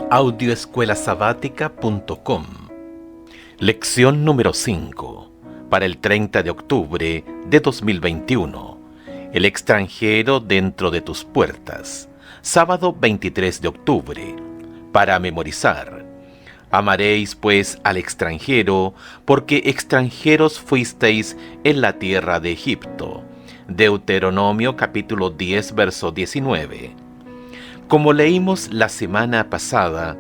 Audioescuelasabática.com. Lección número 5, para el 30 de octubre de 2021. El extranjero dentro de tus puertas. Sábado 23 de octubre. Para memorizar. Amaréis pues al extranjero, porque extranjeros fuisteis en la tierra de Egipto. Deuteronomio capítulo 10, verso 19. Como leímos la semana pasada,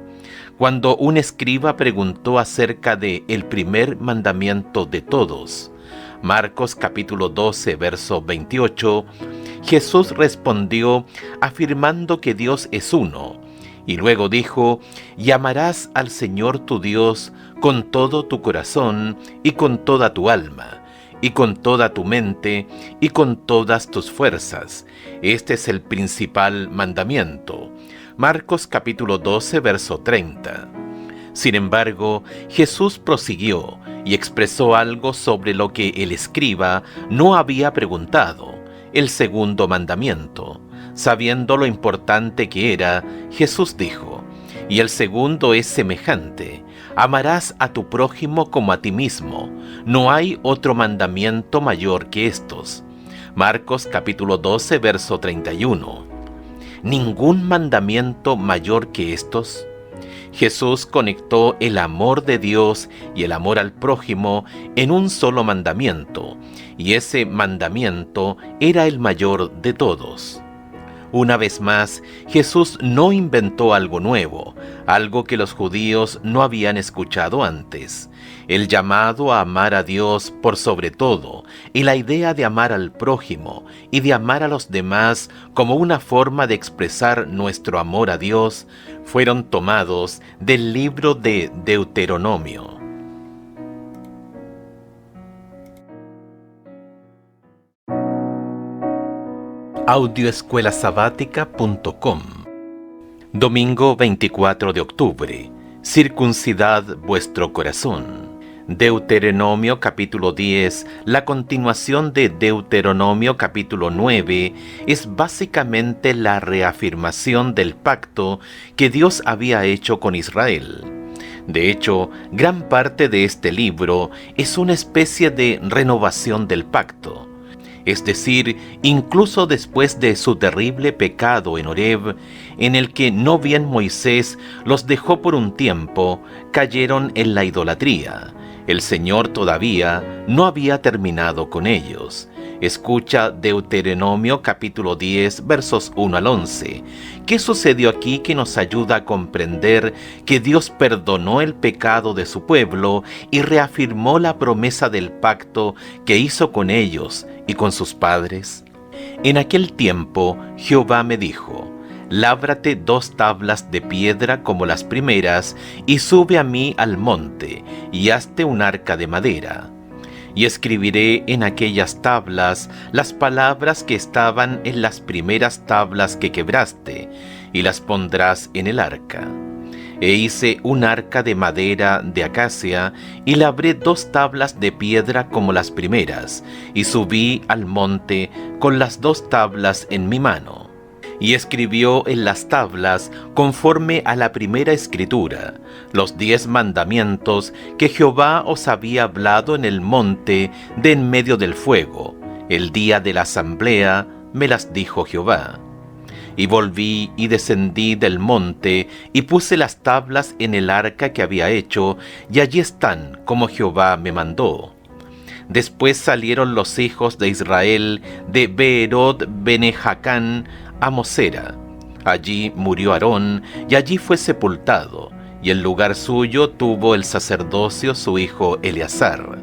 cuando un escriba preguntó acerca de el primer mandamiento de todos, Marcos capítulo 12, verso 28, Jesús respondió afirmando que Dios es uno, y luego dijo: y amarás al Señor tu Dios con todo tu corazón y con toda tu alma, y con toda tu mente, y con todas tus fuerzas. Este es el principal mandamiento. Marcos capítulo 12, verso 30. Sin embargo, Jesús prosiguió y expresó algo sobre lo que el escriba no había preguntado, el segundo mandamiento. Sabiendo lo importante que era, Jesús dijo: y el segundo es semejante: amarás a tu prójimo como a ti mismo. No hay otro mandamiento mayor que estos. Marcos capítulo 12, verso 31. ¿Ningún mandamiento mayor que estos? Jesús conectó el amor de Dios y el amor al prójimo en un solo mandamiento, y ese mandamiento era el mayor de todos. Una vez más, Jesús no inventó algo nuevo, algo que los judíos no habían escuchado antes. El llamado a amar a Dios por sobre todo, y la idea de amar al prójimo y de amar a los demás como una forma de expresar nuestro amor a Dios, fueron tomados del libro de Deuteronomio. Audioescuelasabática.com. Domingo 24 de octubre. Circuncidad vuestro corazón. Deuteronomio capítulo 10, la continuación de Deuteronomio capítulo 9, es básicamente la reafirmación del pacto que Dios había hecho con Israel. De hecho, gran parte de este libro es una especie de renovación del pacto. Es decir, incluso después de su terrible pecado en Horeb, en el que no bien Moisés los dejó por un tiempo, cayeron en la idolatría. El Señor todavía no había terminado con ellos. Escucha Deuteronomio capítulo 10, versos 1 al 11. ¿Qué sucedió aquí que nos ayuda a comprender que Dios perdonó el pecado de su pueblo y reafirmó la promesa del pacto que hizo con ellos y con sus padres? En aquel tiempo Jehová me dijo: lábrate 2 tablas de piedra como las primeras, y sube a mí al monte, y hazte un arca de madera. Y escribiré en aquellas tablas las palabras que estaban en las primeras tablas que quebraste, y las pondrás en el arca. E hice un arca de madera de acacia, y labré 2 tablas de piedra como las primeras, y subí al monte con las 2 tablas en mi mano. Y escribió en las tablas, conforme a la primera escritura, los 10 mandamientos que Jehová os había hablado en el monte de en medio del fuego. El día de la asamblea me las dijo Jehová. Y volví y descendí del monte, y puse las tablas en el arca que había hecho, y allí están como Jehová me mandó. Después salieron los hijos de Israel de Beerot Benejacán a Mosera. Allí murió Aarón, y allí fue sepultado, y el lugar suyo tuvo el sacerdocio su hijo Eleazar.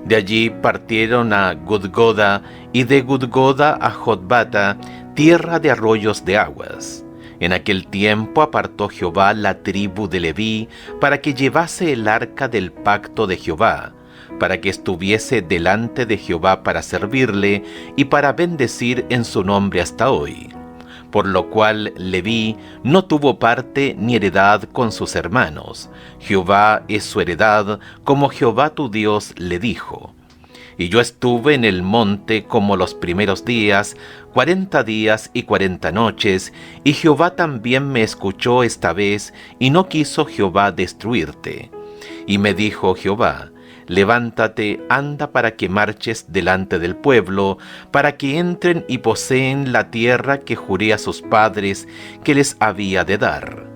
De allí partieron a Gudgoda, y de Gudgoda a Jotbata, tierra de arroyos de aguas. En aquel tiempo apartó Jehová la tribu de Leví para que llevase el arca del pacto de Jehová, para que estuviese delante de Jehová para servirle y para bendecir en su nombre hasta hoy. Por lo cual Leví no tuvo parte ni heredad con sus hermanos. Jehová es su heredad, como Jehová tu Dios le dijo. Y yo estuve en el monte como los primeros días, 40 días y 40 noches, y Jehová también me escuchó esta vez, y no quiso Jehová destruirte. Y me dijo Jehová: levántate, anda para que marches delante del pueblo, para que entren y poseen la tierra que juré a sus padres que les había de dar.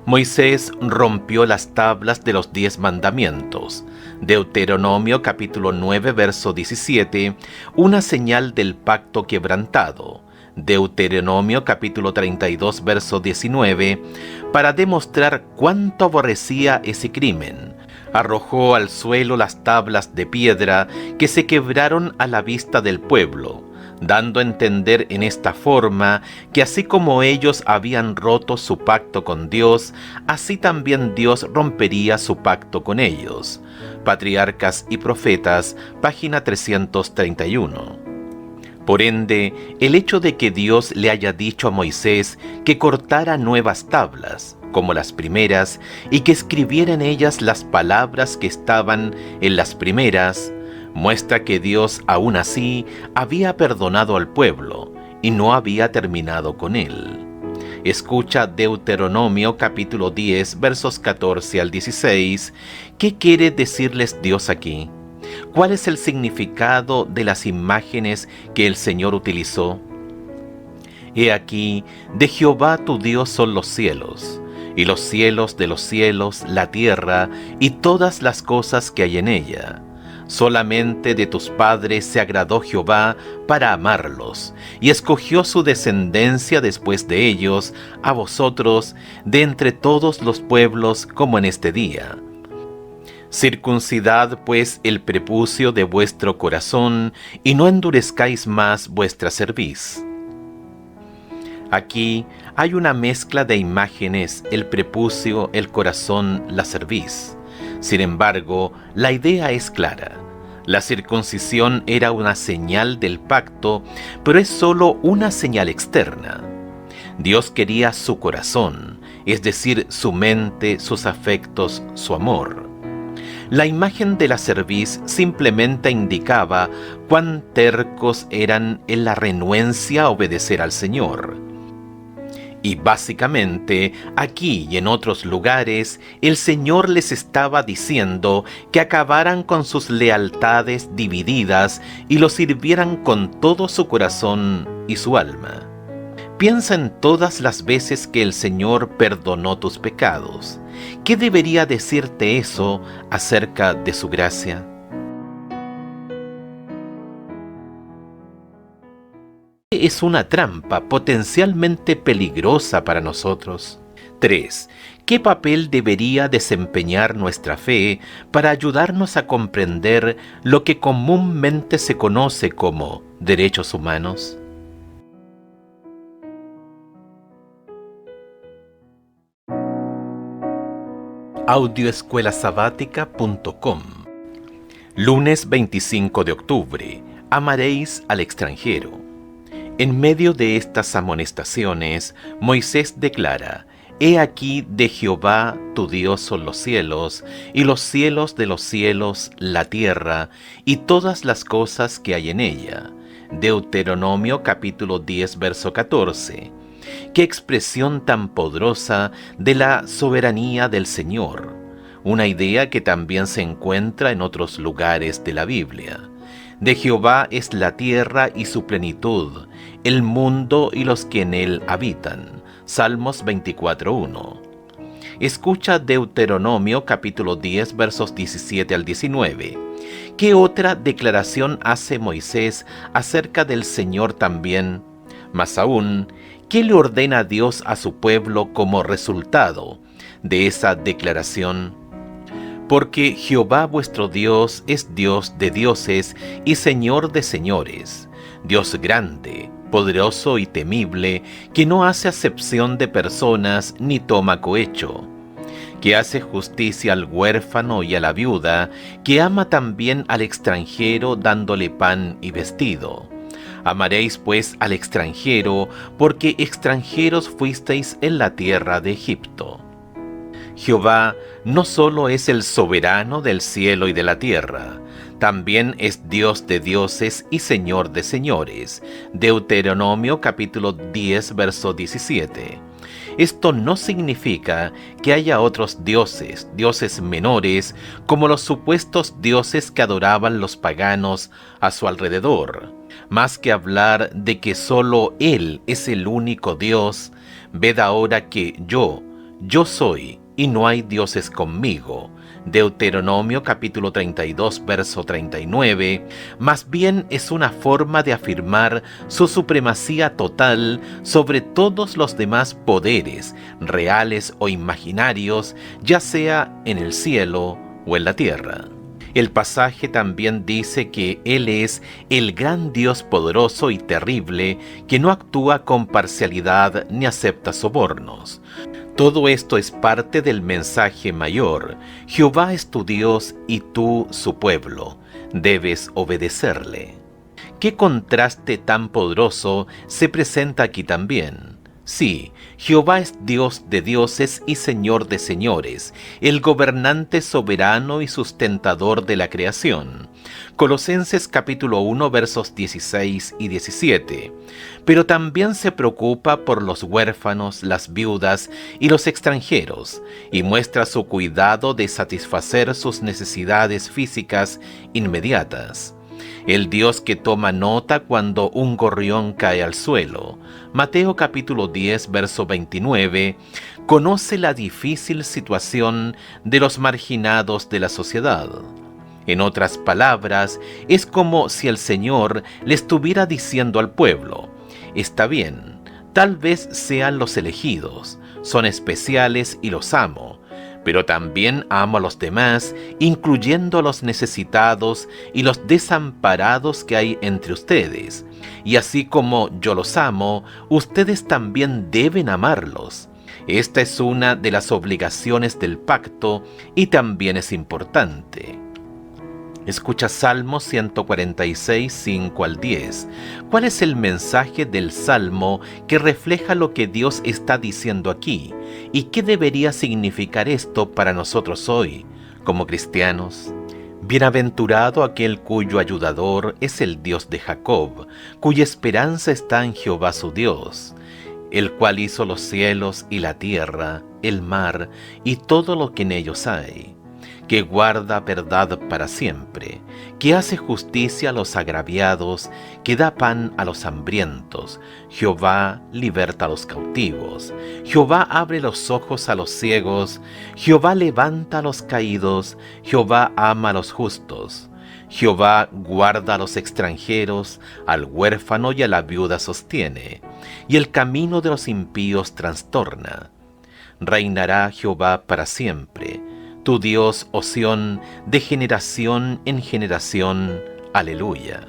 Moisés rompió las tablas de los 10 mandamientos. Deuteronomio capítulo 9, verso 17, una señal del pacto quebrantado. Deuteronomio capítulo 32, verso 19, para demostrar cuánto aborrecía ese crimen. Arrojó al suelo las tablas de piedra que se quebraron a la vista del pueblo, dando a entender en esta forma que así como ellos habían roto su pacto con Dios, así también Dios rompería su pacto con ellos. Patriarcas y Profetas, página 331. Por ende, el hecho de que Dios le haya dicho a Moisés que cortara nuevas tablas, como las primeras, y que escribiera en ellas las palabras que estaban en las primeras, muestra que Dios aún así había perdonado al pueblo y no había terminado con él. Escucha Deuteronomio capítulo 10, versos 14 al 16. ¿Qué quiere decirles Dios aquí? ¿Cuál es el significado de las imágenes que el Señor utilizó? He aquí, de Jehová tu Dios son los cielos, y los cielos de los cielos, la tierra, y todas las cosas que hay en ella. Solamente de tus padres se agradó Jehová para amarlos, y escogió su descendencia después de ellos, a vosotros, de entre todos los pueblos, como en este día. Circuncidad pues el prepucio de vuestro corazón, y no endurezcáis más vuestra cerviz. Aquí hay una mezcla de imágenes: el prepucio, el corazón, la cerviz. Sin embargo, la idea es clara. La circuncisión era una señal del pacto, pero es solo una señal externa. Dios quería su corazón, es decir, su mente, sus afectos, su amor. La imagen de la cerviz simplemente indicaba cuán tercos eran en la renuencia a obedecer al Señor. Y básicamente, aquí y en otros lugares, el Señor les estaba diciendo que acabaran con sus lealtades divididas y lo sirvieran con todo su corazón y su alma. Piensa en todas las veces que el Señor perdonó tus pecados. ¿Qué debería decirte eso acerca de su gracia? Es una trampa potencialmente peligrosa para nosotros. 3. ¿Qué papel debería desempeñar nuestra fe para ayudarnos a comprender lo que comúnmente se conoce como derechos humanos? Audioescuelasabática.com. Lunes 25 de octubre. Amaréis al extranjero. En medio de estas amonestaciones, Moisés declara: He aquí de Jehová tu Dios son los cielos, y los cielos de los cielos, la tierra, y todas las cosas que hay en ella. Deuteronomio capítulo 10, verso 14. Qué expresión tan poderosa de la soberanía del Señor. Una idea que también se encuentra en otros lugares de la Biblia. De Jehová es la tierra y su plenitud, el mundo y los que en él habitan. Salmos 24:1. Escucha Deuteronomio capítulo 10 versos 17 al 19. ¿Qué otra declaración hace Moisés acerca del Señor también? Más aún, ¿qué le ordena Dios a su pueblo como resultado de esa declaración? Porque Jehová vuestro Dios es Dios de dioses y Señor de señores, Dios grande, poderoso y temible, que no hace acepción de personas ni toma cohecho, que hace justicia al huérfano y a la viuda, que ama también al extranjero dándole pan y vestido. Amaréis pues al extranjero, porque extranjeros fuisteis en la tierra de Egipto. Jehová no solo es el soberano del cielo y de la tierra, También es Dios de dioses y Señor de señores. Deuteronomio capítulo 10, verso 17. Esto no significa que haya otros dioses, dioses menores, como los supuestos dioses que adoraban los paganos a su alrededor. Más que hablar de que solo Él es el único Dios, ved ahora que yo soy, y no hay dioses conmigo. Deuteronomio capítulo 32, verso 39, más bien es una forma de afirmar su supremacía total sobre todos los demás poderes, reales o imaginarios, ya sea en el cielo o en la tierra. El pasaje también dice que Él es el gran Dios poderoso y terrible que no actúa con parcialidad ni acepta sobornos. Todo esto es parte del mensaje mayor. Jehová es tu Dios y tú su pueblo. Debes obedecerle. ¿Qué contraste tan poderoso se presenta aquí también? Sí, Jehová es Dios de dioses y Señor de señores, el gobernante soberano y sustentador de la creación. Colosenses capítulo 1 versos 16 y 17. Pero también se preocupa por los huérfanos, las viudas y los extranjeros, y muestra su cuidado de satisfacer sus necesidades físicas inmediatas. El Dios que toma nota cuando un gorrión cae al suelo. Mateo capítulo 10, verso 29, conoce la difícil situación de los marginados de la sociedad. En otras palabras, es como si el Señor le estuviera diciendo al pueblo: está bien, tal vez sean los elegidos, son especiales y los amo, pero también amo a los demás, incluyendo a los necesitados y los desamparados que hay entre ustedes. Y así como yo los amo, ustedes también deben amarlos. Esta es una de las obligaciones del pacto y también es importante. Escucha Salmo 146, 5 al 10. ¿Cuál es el mensaje del Salmo que refleja lo que Dios está diciendo aquí? ¿Y qué debería significar esto para nosotros hoy, como cristianos? Bienaventurado aquel cuyo ayudador es el Dios de Jacob, cuya esperanza está en Jehová su Dios, el cual hizo los cielos y la tierra, el mar y todo lo que en ellos hay, que guarda verdad para siempre, que hace justicia a los agraviados, que da pan a los hambrientos. Jehová liberta a los cautivos. Jehová abre los ojos a los ciegos. Jehová levanta a los caídos. Jehová ama a los justos. Jehová guarda a los extranjeros, al huérfano y a la viuda sostiene, y el camino de los impíos trastorna. Reinará Jehová para siempre. Tu Dios, oh Sión, de generación en generación. Aleluya.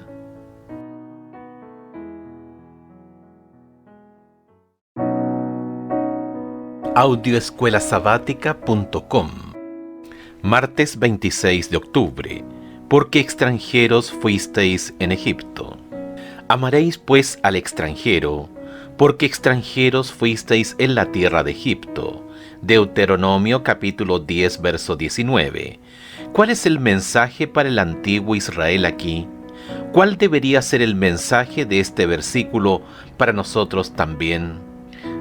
Audioescuelasabática.com. Martes 26 de octubre. Porque extranjeros fuisteis en Egipto. Amaréis pues al extranjero, porque extranjeros fuisteis en la tierra de Egipto. Deuteronomio capítulo 10, verso 19. ¿Cuál es el mensaje para el antiguo Israel aquí? ¿Cuál debería ser el mensaje de este versículo para nosotros también?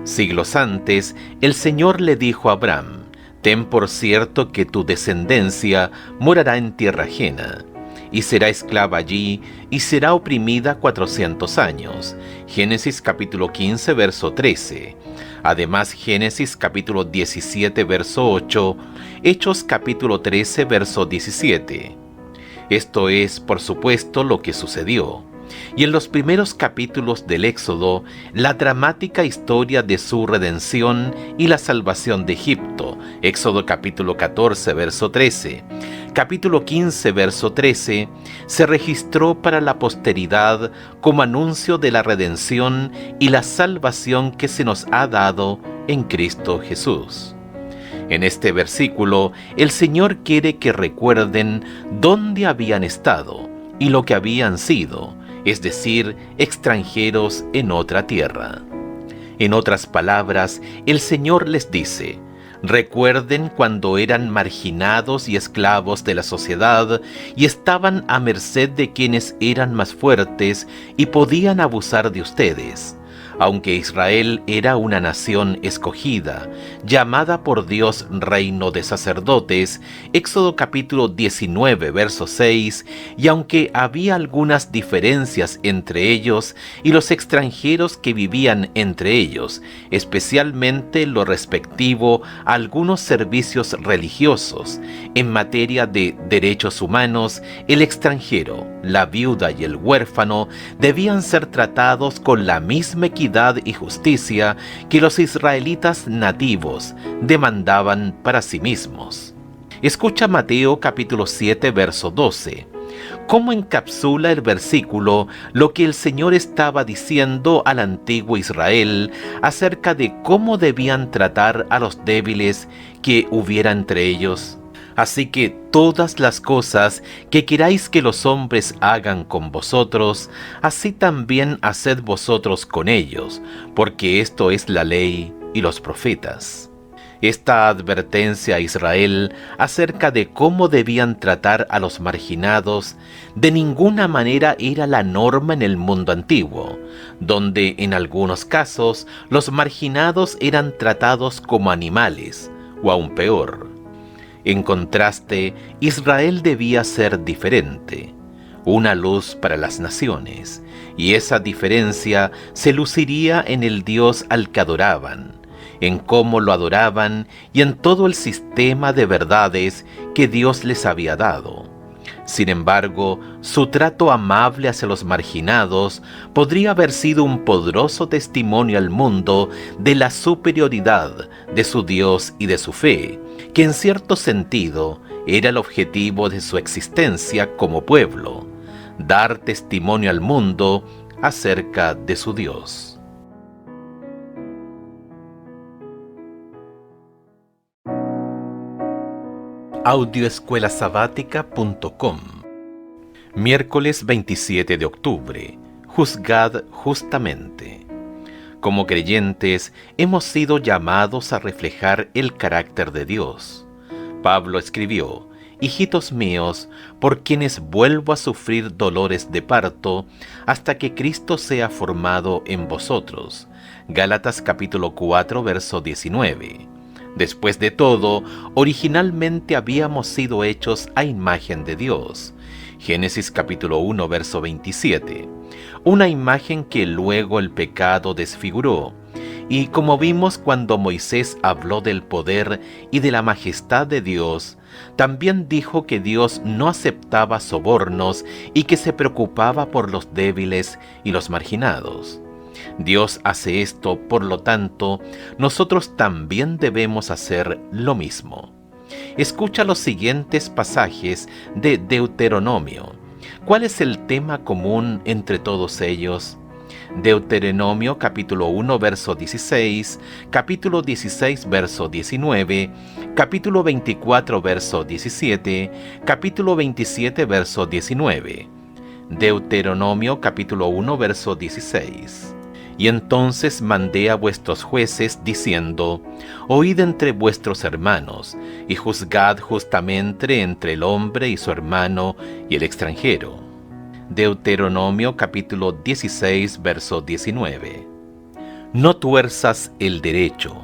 Siglos antes, el Señor le dijo a Abraham: ten por cierto que tu descendencia morará en tierra ajena, y será esclava allí, y será oprimida 400 años. Génesis capítulo 15, verso 13. Además, Génesis capítulo 17, verso 8, Hechos capítulo 13, verso 17. Esto es, por supuesto, lo que sucedió. Y en los primeros capítulos del Éxodo, la dramática historia de su redención y la salvación de Egipto. Éxodo capítulo 14, verso 13. Capítulo 15, verso 13, se registró para la posteridad como anuncio de la redención y la salvación que se nos ha dado en Cristo Jesús. En este versículo, el Señor quiere que recuerden dónde habían estado y lo que habían sido, es decir, extranjeros en otra tierra. En otras palabras, el Señor les dice: Recuerden cuando eran marginados y esclavos de la sociedad y estaban a merced de quienes eran más fuertes y podían abusar de ustedes. Aunque Israel era una nación escogida, llamada por Dios reino de sacerdotes, Éxodo capítulo 19, verso 6, y aunque había algunas diferencias entre ellos y los extranjeros que vivían entre ellos, especialmente lo respectivo a algunos servicios religiosos, en materia de derechos humanos, el extranjero, la viuda y el huérfano debían ser tratados con la misma equidad y justicia que los israelitas nativos demandaban para sí mismos. Escucha Mateo capítulo 7, verso 12. ¿Cómo encapsula el versículo lo que el Señor estaba diciendo al antiguo Israel acerca de cómo debían tratar a los débiles que hubiera entre ellos? Así que todas las cosas que queráis que los hombres hagan con vosotros, así también haced vosotros con ellos, porque esto es la ley y los profetas. Esta advertencia a Israel acerca de cómo debían tratar a los marginados de ninguna manera era la norma en el mundo antiguo, donde en algunos casos los marginados eran tratados como animales, o aún peor. En contraste, Israel debía ser diferente, una luz para las naciones, y esa diferencia se luciría en el Dios al que adoraban, en cómo lo adoraban y en todo el sistema de verdades que Dios les había dado. Sin embargo, su trato amable hacia los marginados podría haber sido un poderoso testimonio al mundo de la superioridad de su Dios y de su fe, que en cierto sentido era el objetivo de su existencia como pueblo, dar testimonio al mundo acerca de su Dios. Audioescuelasabática.com. Miércoles 27 de octubre. Juzgad justamente. Como creyentes, hemos sido llamados a reflejar el carácter de Dios. Pablo escribió: Hijitos míos, por quienes vuelvo a sufrir dolores de parto, hasta que Cristo sea formado en vosotros. Gálatas capítulo 4, verso 19. Después de todo, originalmente habíamos sido hechos a imagen de Dios. Génesis capítulo 1, verso 27. Una imagen que luego el pecado desfiguró. Y como vimos cuando Moisés habló del poder y de la majestad de Dios, también dijo que Dios no aceptaba sobornos y que se preocupaba por los débiles y los marginados. Dios hace esto, por lo tanto, nosotros también debemos hacer lo mismo. Escucha los siguientes pasajes de Deuteronomio. ¿Cuál es el tema común entre todos ellos? Deuteronomio capítulo 1 verso 16, capítulo 16 verso 19, capítulo 24 verso 17, capítulo 27 verso 19. Deuteronomio capítulo 1 verso 16. Y entonces mandé a vuestros jueces, diciendo: Oíd entre vuestros hermanos, y juzgad justamente entre el hombre y su hermano y el extranjero. Deuteronomio capítulo 16, verso 19. No tuerzas el derecho,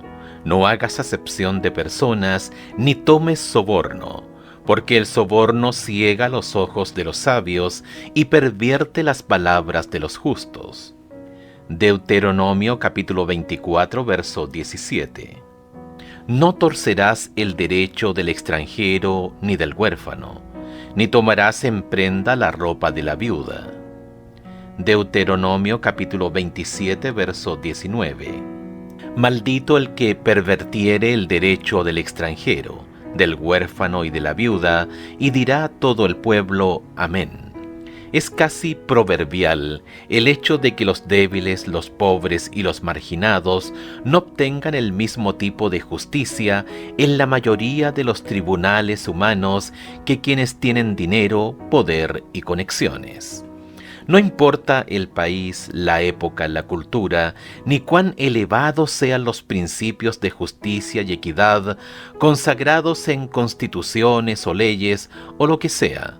no hagas acepción de personas, ni tomes soborno, porque el soborno ciega los ojos de los sabios y pervierte las palabras de los justos. Deuteronomio capítulo 24, verso 17. No torcerás el derecho del extranjero ni del huérfano, ni tomarás en prenda la ropa de la viuda. Deuteronomio capítulo 27, verso 19. Maldito el que pervertiere el derecho del extranjero, del huérfano y de la viuda, y dirá a todo el pueblo: Amén. Es casi proverbial el hecho de que los débiles, los pobres y los marginados no obtengan el mismo tipo de justicia en la mayoría de los tribunales humanos que quienes tienen dinero, poder y conexiones. No importa el país, la época, la cultura, ni cuán elevados sean los principios de justicia y equidad consagrados en constituciones o leyes o lo que sea.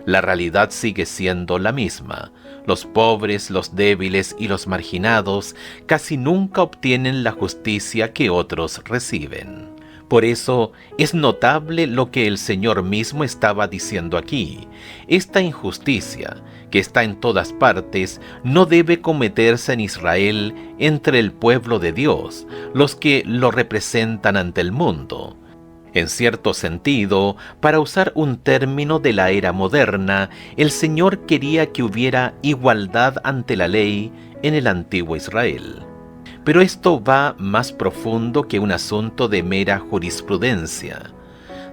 La realidad sigue siendo la misma. Los pobres, los débiles y los marginados casi nunca obtienen la justicia que otros reciben. Por eso es notable lo que el Señor mismo estaba diciendo aquí. Esta injusticia, que está en todas partes, no debe cometerse en Israel entre el pueblo de Dios, los que lo representan ante el mundo. En cierto sentido, para usar un término de la era moderna, el Señor quería que hubiera igualdad ante la ley en el antiguo Israel. Pero esto va más profundo que un asunto de mera jurisprudencia.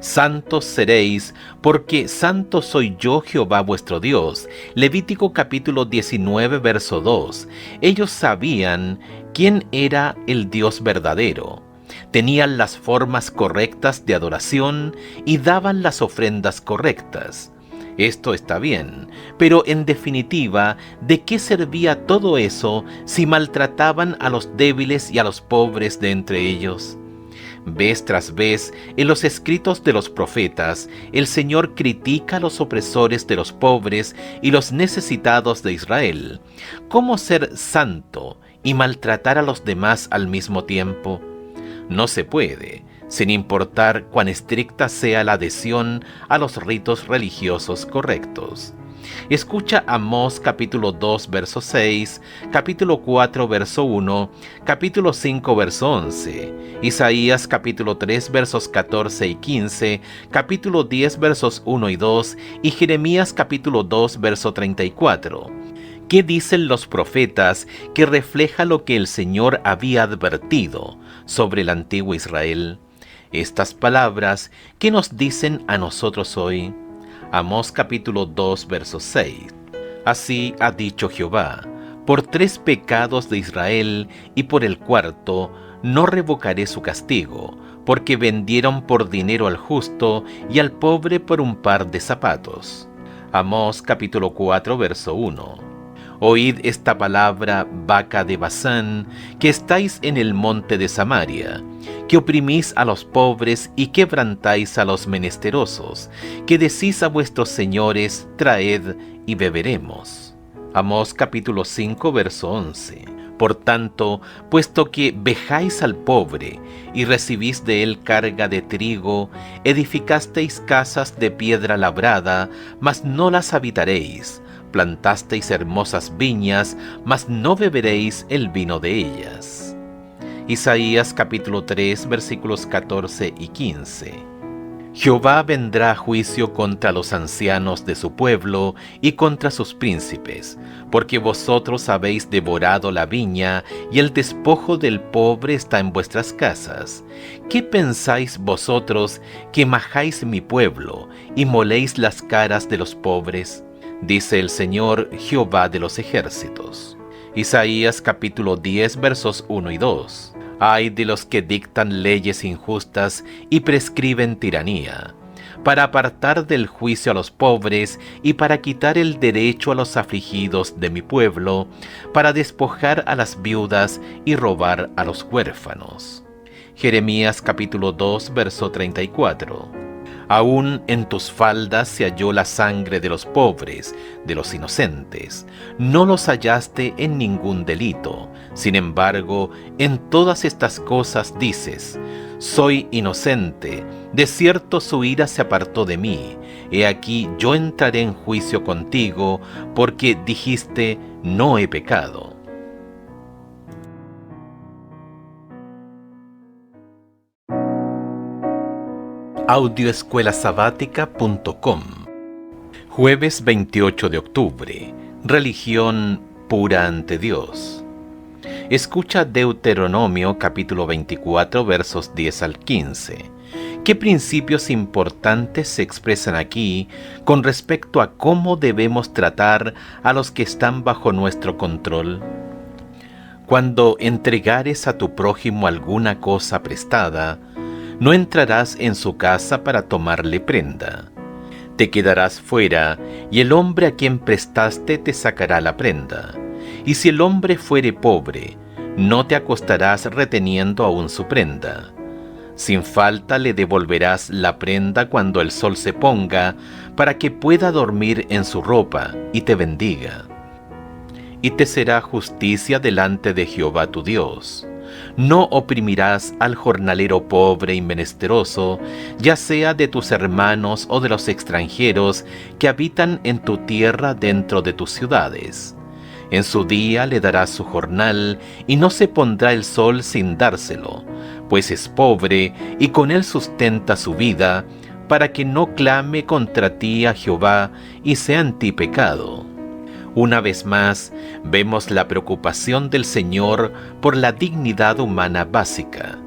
Santos seréis, porque santo soy yo Jehová vuestro Dios. Levítico capítulo 19, verso 2. Ellos sabían quién era el Dios verdadero. Tenían las formas correctas de adoración y daban las ofrendas correctas. Esto está bien, pero en definitiva, ¿de qué servía todo eso si maltrataban a los débiles y a los pobres de entre ellos? Vez tras vez, en los escritos de los profetas, el Señor critica a los opresores de los pobres y los necesitados de Israel. ¿Cómo ser santo y maltratar a los demás al mismo tiempo? No se puede, sin importar cuán estricta sea la adhesión a los ritos religiosos correctos. Escucha Amós capítulo 2 verso 6, capítulo 4 verso 1, capítulo 5 verso 11, Isaías capítulo 3 versos 14 y 15, capítulo 10 versos 1 y 2 y Jeremías capítulo 2 verso 34. ¿Qué dicen los profetas que refleja lo que el Señor había advertido sobre el antiguo Israel? Estas palabras, ¿qué nos dicen a nosotros hoy? Amós capítulo 2, verso 6. Así ha dicho Jehová: por 3 pecados de Israel y por el 4, no revocaré su castigo, porque vendieron por dinero al justo y al pobre por un par de zapatos. Amós capítulo 4, verso 1. Oíd esta palabra, vaca de Basán, que estáis en el monte de Samaria, que oprimís a los pobres y quebrantáis a los menesterosos, que decís a vuestros señores, traed y beberemos. Amós capítulo 5, verso 11. Por tanto, puesto que vejáis al pobre y recibís de él carga de trigo, edificasteis casas de piedra labrada, mas no las habitaréis. Plantasteis hermosas viñas, mas no beberéis el vino de ellas. Isaías capítulo 3 versículos 14 y 15. Jehová vendrá a juicio contra los ancianos de su pueblo y contra sus príncipes, porque vosotros habéis devorado la viña y el despojo del pobre está en vuestras casas. ¿Qué pensáis vosotros que majáis mi pueblo y moléis las caras de los pobres? Dice el Señor Jehová de los ejércitos. Isaías capítulo 10 versos 1 y 2. Ay de los que dictan leyes injustas y prescriben tiranía, para apartar del juicio a los pobres y para quitar el derecho a los afligidos de mi pueblo, para despojar a las viudas y robar a los huérfanos. Jeremías capítulo 2 verso 34. Aún en tus faldas se halló la sangre de los pobres, de los inocentes. No los hallaste en ningún delito. Sin embargo, en todas estas cosas dices: soy inocente, de cierto su ira se apartó de mí. He aquí yo entraré en juicio contigo, porque dijiste: no he pecado. Audioescuelasabática.com. Jueves 28 de octubre. Religión pura ante Dios. Escucha Deuteronomio capítulo 24 versos 10 al 15. ¿Qué principios importantes se expresan aquí con respecto a cómo debemos tratar a los que están bajo nuestro control? Cuando entregares a tu prójimo alguna cosa prestada, no entrarás en su casa para tomarle prenda. Te quedarás fuera, y el hombre a quien prestaste te sacará la prenda. Y si el hombre fuere pobre, no te acostarás reteniendo aún su prenda. Sin falta le devolverás la prenda cuando el sol se ponga, para que pueda dormir en su ropa y te bendiga. Y te será justicia delante de Jehová tu Dios. No oprimirás al jornalero pobre y menesteroso, ya sea de tus hermanos o de los extranjeros que habitan en tu tierra dentro de tus ciudades. En su día le darás su jornal, y no se pondrá el sol sin dárselo, pues es pobre y con él sustenta su vida, para que no clame contra ti a Jehová y sea en ti pecado. Una vez más, vemos la preocupación del Señor por la dignidad humana básica.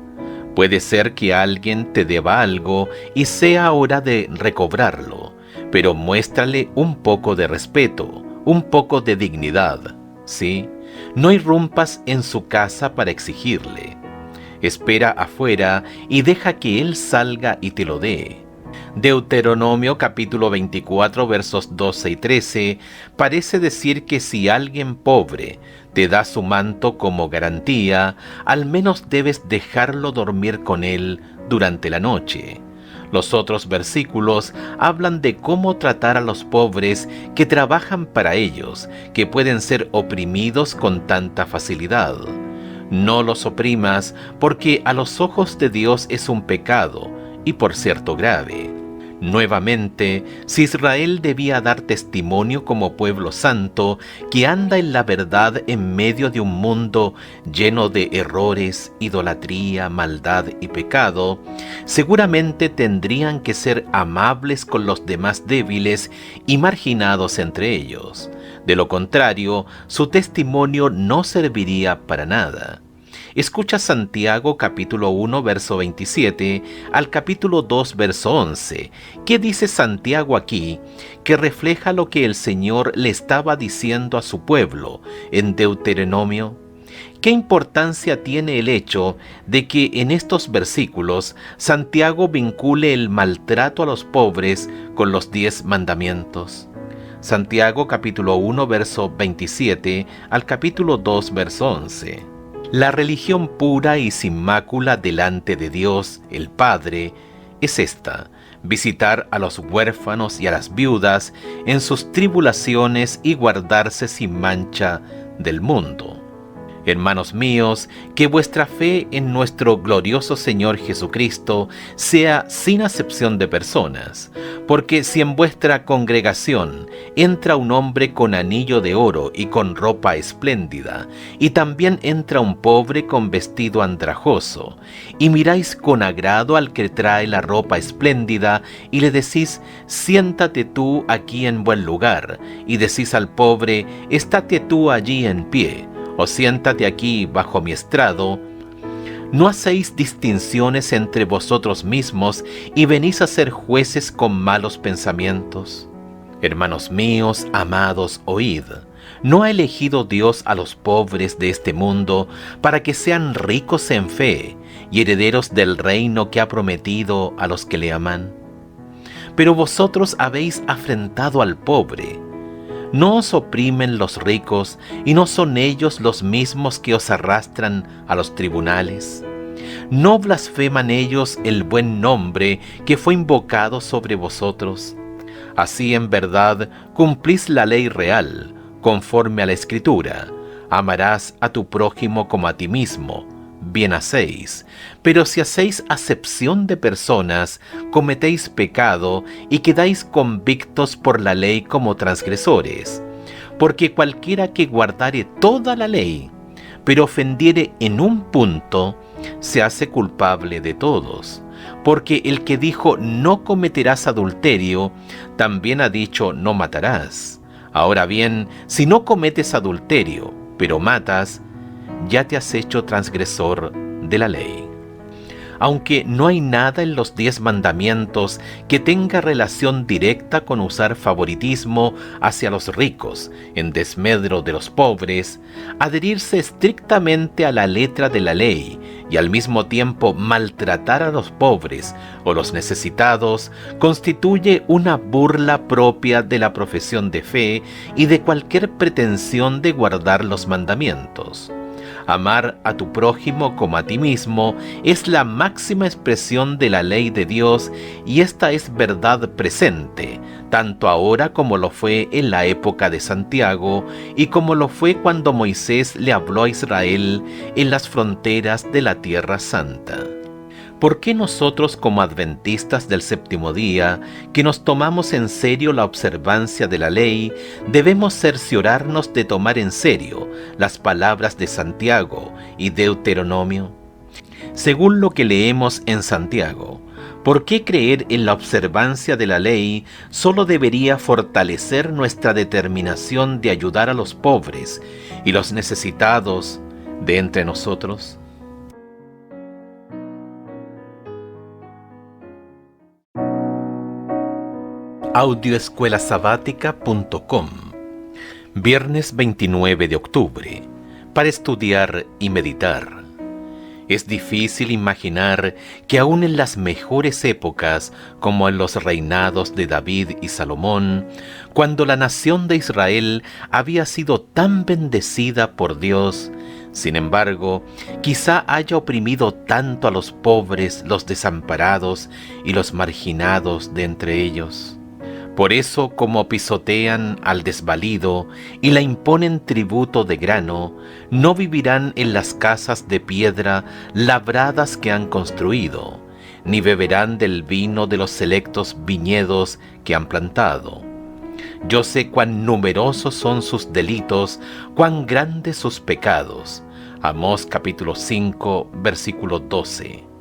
Puede ser que alguien te deba algo y sea hora de recobrarlo, pero muéstrale un poco de respeto, un poco de dignidad, ¿sí? No irrumpas en su casa para exigirle. Espera afuera y deja que él salga y te lo dé. Deuteronomio capítulo 24 versos 12 y 13 parece decir que si alguien pobre te da su manto como garantía, al menos debes dejarlo dormir con él durante la noche. Los otros versículos hablan de cómo tratar a los pobres que trabajan para ellos, que pueden ser oprimidos con tanta facilidad. No los oprimas, porque a los ojos de Dios es un pecado, y por cierto grave. Nuevamente, si Israel debía dar testimonio como pueblo santo que anda en la verdad en medio de un mundo lleno de errores, idolatría, maldad y pecado, seguramente tendrían que ser amables con los demás débiles y marginados entre ellos. De lo contrario, su testimonio no serviría para nada. Escucha Santiago capítulo 1 verso 27 al capítulo 2 verso 11. ¿Qué dice Santiago aquí que refleja lo que el Señor le estaba diciendo a su pueblo en Deuteronomio? ¿Qué importancia tiene el hecho de que en estos versículos Santiago vincule el maltrato a los pobres con los 10 mandamientos? Santiago capítulo 1 verso 27 al capítulo 2 verso 11. La religión pura y sin mácula delante de Dios, el Padre, es esta: visitar a los huérfanos y a las viudas en sus tribulaciones y guardarse sin mancha del mundo. Hermanos míos, que vuestra fe en nuestro glorioso Señor Jesucristo sea sin acepción de personas, porque si en vuestra congregación entra un hombre con anillo de oro y con ropa espléndida, y también entra un pobre con vestido andrajoso, y miráis con agrado al que trae la ropa espléndida, y le decís: siéntate tú aquí en buen lugar, y decís al pobre: estate tú allí en pie, o siéntate aquí bajo mi estrado, ¿no hacéis distinciones entre vosotros mismos y venís a ser jueces con malos pensamientos? Hermanos míos, amados, oíd. ¿No ha elegido Dios a los pobres de este mundo para que sean ricos en fe y herederos del reino que ha prometido a los que le aman? Pero vosotros habéis afrentado al pobre. ¿No os oprimen los ricos y no son ellos los mismos que os arrastran a los tribunales? ¿No blasfeman ellos el buen nombre que fue invocado sobre vosotros? Así en verdad cumplís la ley real, conforme a la Escritura: amarás a tu prójimo como a ti mismo. Bien hacéis. Pero si hacéis acepción de personas, cometéis pecado y quedáis convictos por la ley como transgresores. Porque cualquiera que guardare toda la ley, pero ofendiere en un punto, se hace culpable de todos. Porque el que dijo: no cometerás adulterio, también ha dicho: no matarás. Ahora bien, si no cometes adulterio, pero matas, ya te has hecho transgresor de la ley. aunque no hay nada en los 10 mandamientos que tenga relación directa con usar favoritismo hacia los ricos en desmedro de los pobres, adherirse estrictamente a la letra de la ley y al mismo tiempo maltratar a los pobres o los necesitados constituye una burla propia de la profesión de fe y de cualquier pretensión de guardar los mandamientos. Amar a tu prójimo como a ti mismo es la máxima expresión de la ley de Dios, y esta es verdad presente, tanto ahora como lo fue en la época de Santiago y como lo fue cuando Moisés le habló a Israel en las fronteras de la Tierra Santa. ¿Por qué nosotros como adventistas del séptimo día, que nos tomamos en serio la observancia de la ley, debemos cerciorarnos de tomar en serio las palabras de Santiago y Deuteronomio? Según lo que leemos en Santiago, ¿por qué creer en la observancia de la ley solo debería fortalecer nuestra determinación de ayudar a los pobres y los necesitados de entre nosotros? Audioescuelasabática.com, viernes 29 de octubre, para estudiar y meditar. Es difícil imaginar que aún en las mejores épocas, como en los reinados de David y Salomón, cuando la nación de Israel había sido tan bendecida por Dios, sin embargo, quizá haya oprimido tanto a los pobres, los desamparados y los marginados de entre ellos. Por eso, como pisotean al desvalido y le imponen tributo de grano, no vivirán en las casas de piedra labradas que han construido, ni beberán del vino de los selectos viñedos que han plantado. Yo sé cuán numerosos son sus delitos, cuán grandes sus pecados. Amós capítulo 5, versículo 12.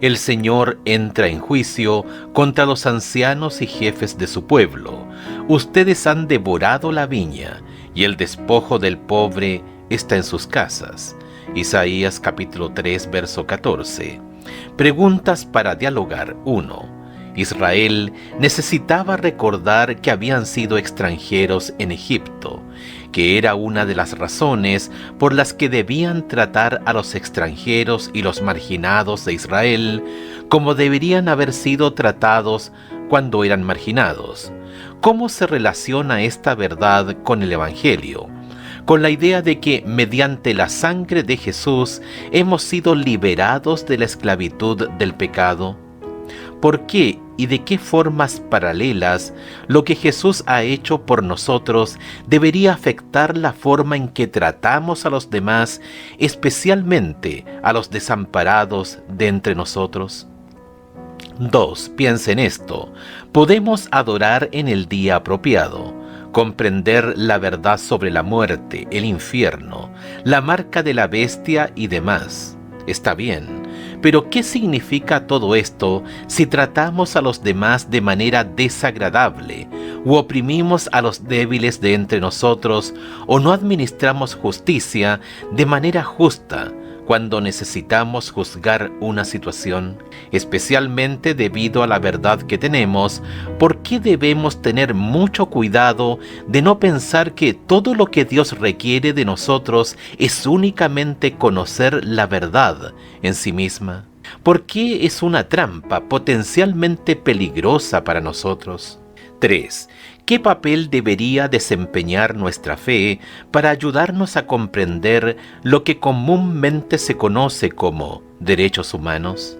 El Señor entra en juicio contra los ancianos y jefes de su pueblo. Ustedes han devorado la viña, y el despojo del pobre está en sus casas. Isaías capítulo 3, verso 14. Preguntas para dialogar. 1. Israel necesitaba recordar que habían sido extranjeros en Egipto, que era una de las razones por las que debían tratar a los extranjeros y los marginados de Israel como deberían haber sido tratados cuando eran marginados. ¿Cómo se relaciona esta verdad con el Evangelio? Con la idea de que mediante la sangre de Jesús hemos sido liberados de la esclavitud del pecado. ¿Por qué y de qué formas paralelas lo que Jesús ha hecho por nosotros debería afectar la forma en que tratamos a los demás, especialmente a los desamparados de entre nosotros? 2. Piensa en esto. Podemos adorar en el día apropiado, comprender la verdad sobre la muerte, el infierno, la marca de la bestia y demás. Está bien. Pero ¿qué significa todo esto si tratamos a los demás de manera desagradable, o oprimimos a los débiles de entre nosotros, o no administramos justicia de manera justa cuando necesitamos juzgar una situación? Especialmente debido a la verdad que tenemos, ¿por qué debemos tener mucho cuidado de no pensar que todo lo que Dios requiere de nosotros es únicamente conocer la verdad en sí misma? ¿Por qué es una trampa potencialmente peligrosa para nosotros? 3. ¿Qué papel debería desempeñar nuestra fe para ayudarnos a comprender lo que comúnmente se conoce como derechos humanos?